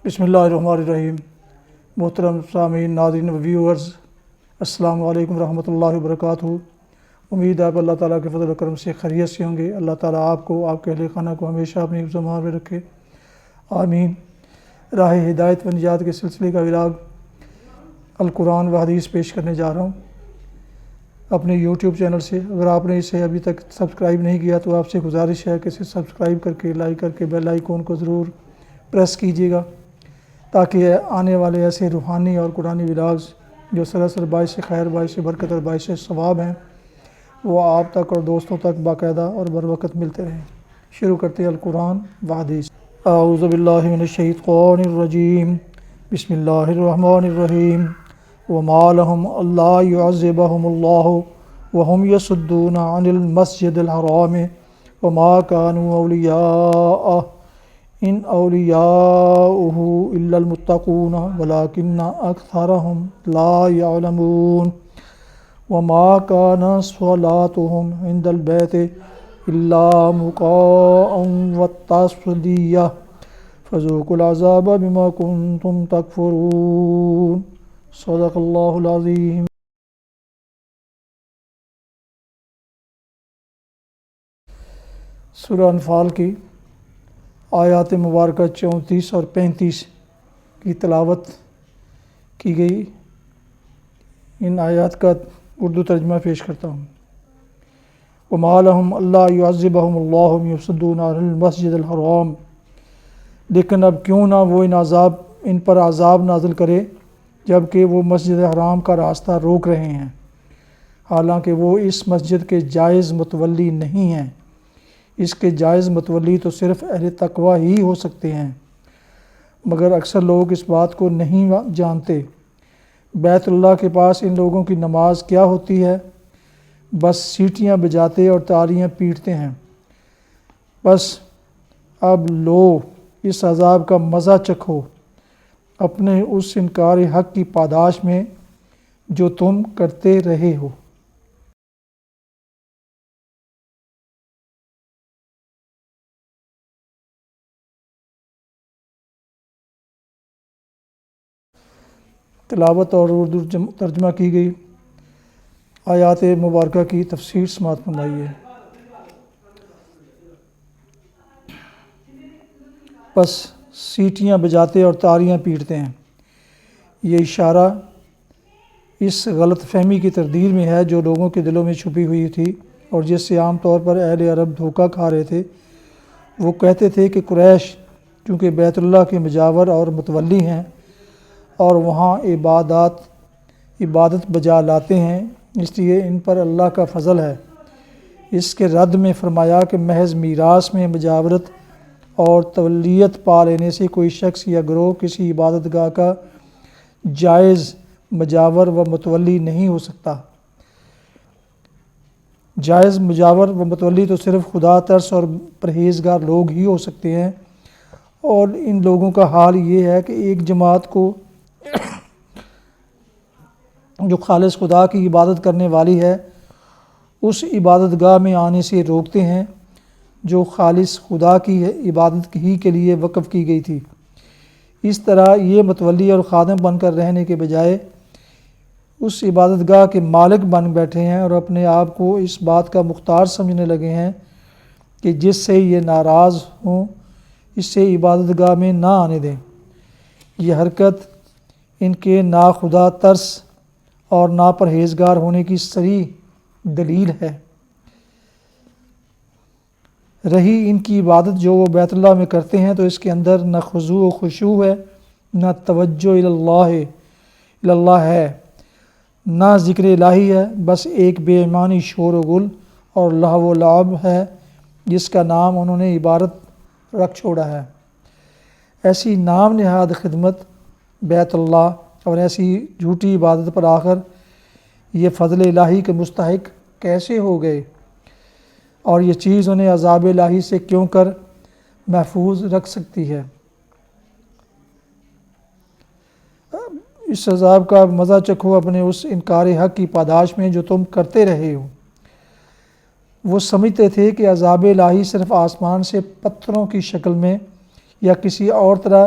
بسم اللہ الرحمن الرحیم۔ محترم سامعین، ناظرین و ویورز، السلام علیکم ورحمۃ اللہ وبرکاتہ۔ امید ہے کہ اللہ تعالیٰ کے فضل و کرم سے خیریت سے ہوں گے۔ اللہ تعالیٰ آپ کو، آپ کے اہل خانہ کو ہمیشہ اپنی حفظ و امان میں رکھے، آمین۔ راہ ہدایت و نجات کے سلسلے کا ولاگ القرآن و حدیث پیش کرنے جا رہا ہوں اپنے یوٹیوب چینل سے۔ اگر آپ نے اسے ابھی تک سبسکرائب نہیں کیا تو آپ سے گزارش ہے کہ اسے سبسکرائب کر کے، لائک کر کے بیل آئیکن کو ضرور پریس کیجیے گا، تاکہ آنے والے ایسے روحانی اور قرآنی ولاگز جو سراسر باعث خیر، باعث برکت اور باعث ثواب ہیں، وہ آپ تک اور دوستوں تک باقاعدہ اور بر وقت ملتے رہیں۔ شروع کرتے ہیں القرآن و حدیث۔ اعوذ باللہ من الشیطان الرجیم، بسم اللہ الرحمن الرحیم۔ وما لهم الا يعذبهم الله وهم يصدون عن المسجد الحرام وما كانوا اولیاءه ان اولیاؤه الا المتقون ولكن اکثرهم لا يعلمون۔ وما كان صلاتهم عند البيت الا مكاء وتصدية فذوقوا العذاب بما كنتم تكفرون۔ صدق اللہ العظیم۔ سورہ انفال کی آیات مبارکہ 34 اور 35 کی تلاوت کی گئی۔ ان آیات کا اردو ترجمہ پیش کرتا ہوں۔ وما لهم الا يعذبهم الله وهم يصدون عن المسجد الحرام۔ لیکن اب کیوں نہ وہ ان پر عذاب نازل کرے جبکہ وہ مسجد حرام کا راستہ روک رہے ہیں، حالانکہ وہ اس مسجد کے جائز متولی نہیں ہیں۔ اس کے جائز متولی تو صرف اہل تقوی ہی ہو سکتے ہیں، مگر اکثر لوگ اس بات کو نہیں جانتے۔ بیت اللہ کے پاس ان لوگوں کی نماز کیا ہوتی ہے؟ بس سیٹیاں بجاتے اور تالیاں پیٹتے ہیں۔ بس اب لو اس عذاب کا مزہ چکھو، اپنے اس انکار حق کی پاداش میں جو تم کرتے رہے ہو۔ تلاوت اور اردو ترجمہ کی گئی آیات مبارکہ کی تفسیر سماعت فرمائیے۔ بس سیٹیاں بجاتے اور تالیاں پیٹتے ہیں، یہ اشارہ اس غلط فہمی کی تردید میں ہے جو لوگوں کے دلوں میں چھپی ہوئی تھی اور جس سے عام طور پر اہل عرب دھوکہ کھا رہے تھے۔ وہ کہتے تھے کہ قریش چونکہ بیت اللہ کے مجاور اور متولی ہیں اور وہاں عبادت بجا لاتے ہیں، اس لیے ان پر اللہ کا فضل ہے۔ اس کے رد میں فرمایا کہ محض میراث میں مجاورت اور تولیت پا لینے سے کوئی شخص یا گروہ کسی عبادت گاہ کا جائز مجاور و متولی نہیں ہو سکتا۔ جائز مجاور و متولی تو صرف خدا ترس اور پرہیزگار لوگ ہی ہو سکتے ہیں، اور ان لوگوں کا حال یہ ہے کہ ایک جماعت کو جو خالص خدا کی عبادت کرنے والی ہے اس عبادت گاہ میں آنے سے روکتے ہیں جو خالص خدا کی عبادت ہی کے لیے وقف کی گئی تھی۔ اس طرح یہ متولی اور خادم بن کر رہنے کے بجائے اس عبادت گاہ کے مالک بن بیٹھے ہیں اور اپنے آپ کو اس بات کا مختار سمجھنے لگے ہیں کہ جس سے یہ ناراض ہوں اس سے عبادت گاہ میں نہ آنے دیں۔ یہ حرکت ان کے ناخدا ترس اور ناپرہیزگار ہونے کی صریح دلیل ہے۔ رہی ان کی عبادت جو وہ بیت اللہ میں کرتے ہیں تو اس کے اندر نہ خضوع و خشوع ہے، نہ توجہ اللہ ہے، نہ ذکر الہی ہے، بس ایک بے ایمانی شور و گل اور لہو و لعب ہے جس کا نام انہوں نے عبادت رکھ چھوڑا ہے۔ ایسی نام نہاد خدمت بیت اللہ اور ایسی جھوٹی عبادت پر آخر یہ فضل الہی کے مستحق کیسے ہو گئے، اور یہ چیز انہیں عذاب الہی سے کیوں کر محفوظ رکھ سکتی ہے۔ اس عذاب کا مزہ چکھو اپنے اس انکار حق کی پاداش میں جو تم کرتے رہے ہو۔ وہ سمجھتے تھے کہ عذاب الہی صرف آسمان سے پتھروں کی شکل میں یا کسی اور طرح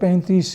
35